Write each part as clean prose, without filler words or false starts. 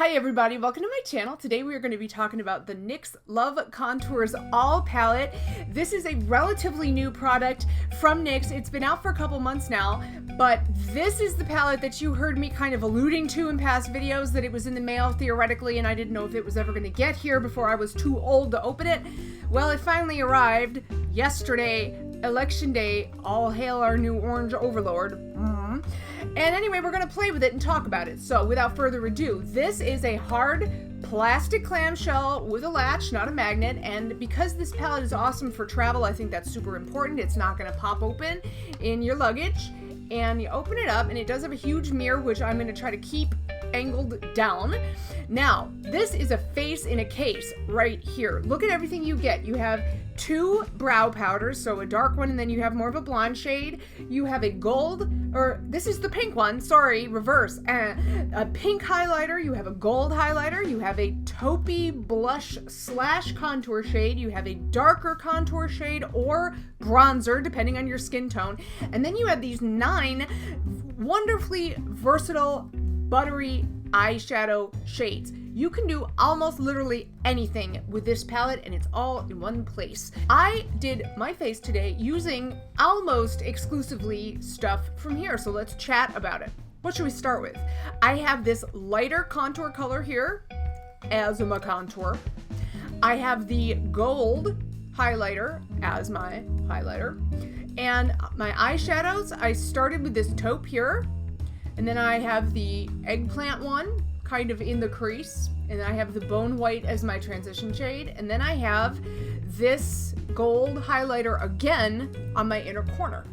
Hi everybody, welcome to my channel. Today we are going to be talking about the NYX Love Contours All Palette. This is a relatively new product from NYX. It's been out for a couple months now, but this is the palette that you heard me kind of alluding to in past videos, that it was in the mail theoretically and I didn't know if it was ever going to get here before I was too old to open it. Well, it finally arrived yesterday, election day. All hail our new orange overlord. And anyway, we're going to play with it and talk about it. So without further ado, this is a hard plastic clamshell with a latch, not a magnet. And because this palette is awesome for travel, I think that's super important. It's not going to pop open in your luggage. And you open it up and it does have a huge mirror, which I'm going to try to keep angled down. Now, this is a face in a case right here. Look at everything you get. You have two brow powders, so a dark one and then you have more of a blonde shade. You have a gold, or this is the pink one, sorry, reverse. A pink highlighter, you have a gold highlighter, you have a taupey blush slash contour shade, you have a darker contour shade or bronzer, depending on your skin tone. And then you have these 9 wonderfully versatile buttery eyeshadow shades. You can do almost literally anything with this palette and it's all in one place. I did my face today using almost exclusively stuff from here, so let's chat about it. What should we start with? I have this lighter contour color here as my contour. I have the gold highlighter as my highlighter. And my eyeshadows, I started with this taupe here, and then I have the eggplant one kind of in the crease, and I have the bone white as my transition shade, and then I have this gold highlighter again on my inner corner.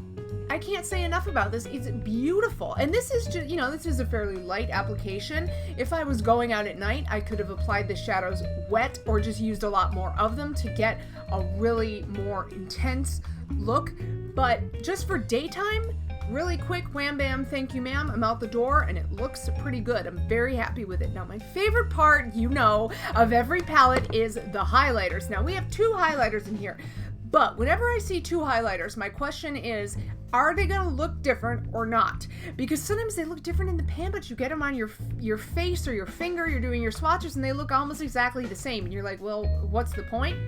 I can't say enough about this. It's beautiful. And this is just, this is a fairly light application. If I was going out at night, I could have applied the shadows wet or just used a lot more of them to get a really more intense look. But just for daytime, really quick, wham bam, thank you ma'am, I'm out the door, and it looks pretty good. I'm very happy with it. Now my favorite part, of every palette is the highlighters. Now we have 2 highlighters in here, but whenever I see 2 highlighters, my question is, are they gonna look different or not? Because sometimes they look different in the pan, but you get them on your face or your finger, you're doing your swatches, and they look almost exactly the same, and you're like, well, what's the point?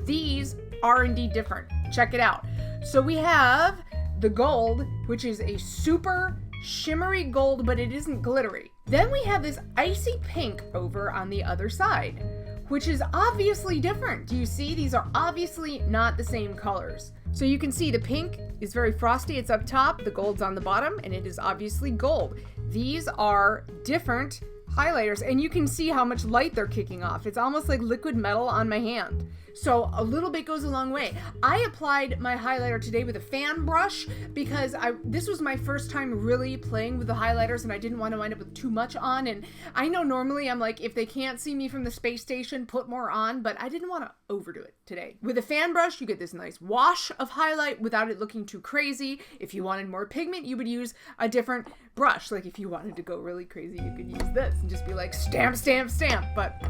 These are indeed different. Check it out. So we have the gold, which is a super shimmery gold, but it isn't glittery. Then we have this icy pink over on the other side, which is obviously different. Do you see? These are obviously not the same colors. So you can see the pink is very frosty. It's up top, the gold's on the bottom, and it is obviously gold. These are different highlighters, and you can see how much light they're kicking off. It's almost like liquid metal on my hand. So a little bit goes a long way. I applied my highlighter today with a fan brush because this was my first time really playing with the highlighters and I didn't want to wind up with too much on. And I know normally I'm like, if they can't see me from the space station, put more on, but I didn't want to overdo it today. With a fan brush, you get this nice wash of highlight without it looking too crazy. If you wanted more pigment, you would use a different brush. Like if you wanted to go really crazy, you could use this and just be like stamp, stamp, stamp. But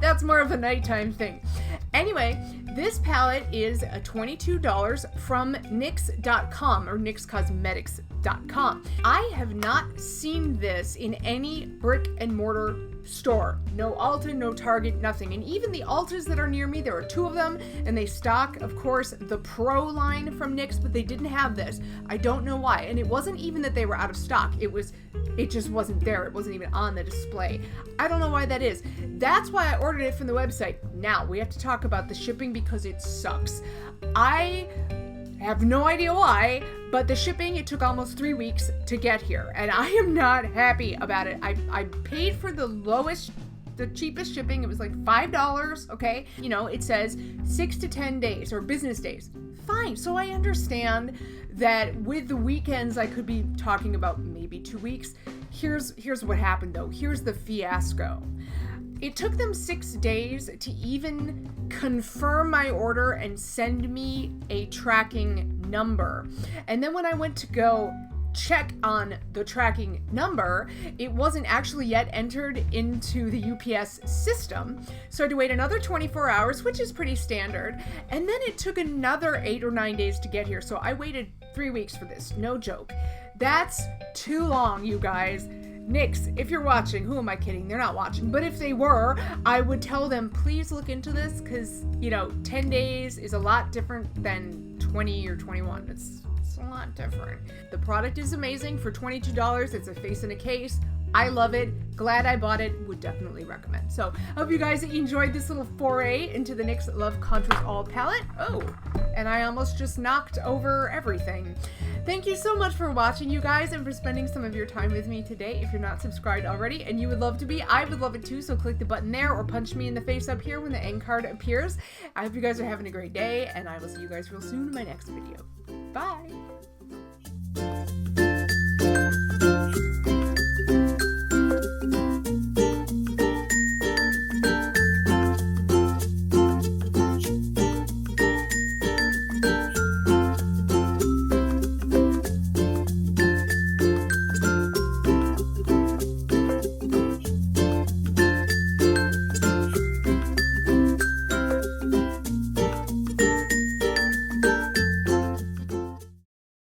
that's more of a nighttime thing. Anyway, this palette is $22 from NYX.com or NYXcosmetics.com. I have not seen this in any brick and mortar store. No Ulta, no Target, nothing. And even the Ultas that are near me, there are 2 of them, and they stock, of course, the Pro line from NYX, but they didn't have this. I don't know why. And it wasn't even that they were out of stock. It just wasn't there. It wasn't even on the display. I don't know why that is. That's why I ordered it from the website. Now, we have to talk about the shipping because it sucks. I have no idea why, but the shipping, it took almost 3 weeks to get here, and I am not happy about it. I paid for the cheapest shipping. It was like $5, okay? It says 6 to 10 days or business days. Fine, so I understand that with the weekends, I could be talking about maybe 2 weeks. Here's what happened though. Here's the fiasco. It took them 6 days to even confirm my order and send me a tracking number. And then when I went to go check on the tracking number, it wasn't actually yet entered into the UPS system. So I had to wait another 24 hours, which is pretty standard. And then it took another 8 or 9 days to get here. So I waited 3 weeks for this. No joke. That's too long, you guys. NYX, if you're watching, who am I kidding? They're not watching. But if they were, I would tell them, please look into this because, you know, 10 days is a lot different than 20 or 21. It's a lot different. The product is amazing. For $22, it's a face in a case. I love it. Glad I bought it. Would definitely recommend. So I hope you guys enjoyed this little foray into the NYX Love Contours All palette. Oh, and I almost just knocked over everything. Thank you so much for watching, you guys, and for spending some of your time with me today. If you're not subscribed already and you would love to be, I would love it too. So click the button there or punch me in the face up here when the end card appears. I hope you guys are having a great day, and I will see you guys real soon in my next video. Bye.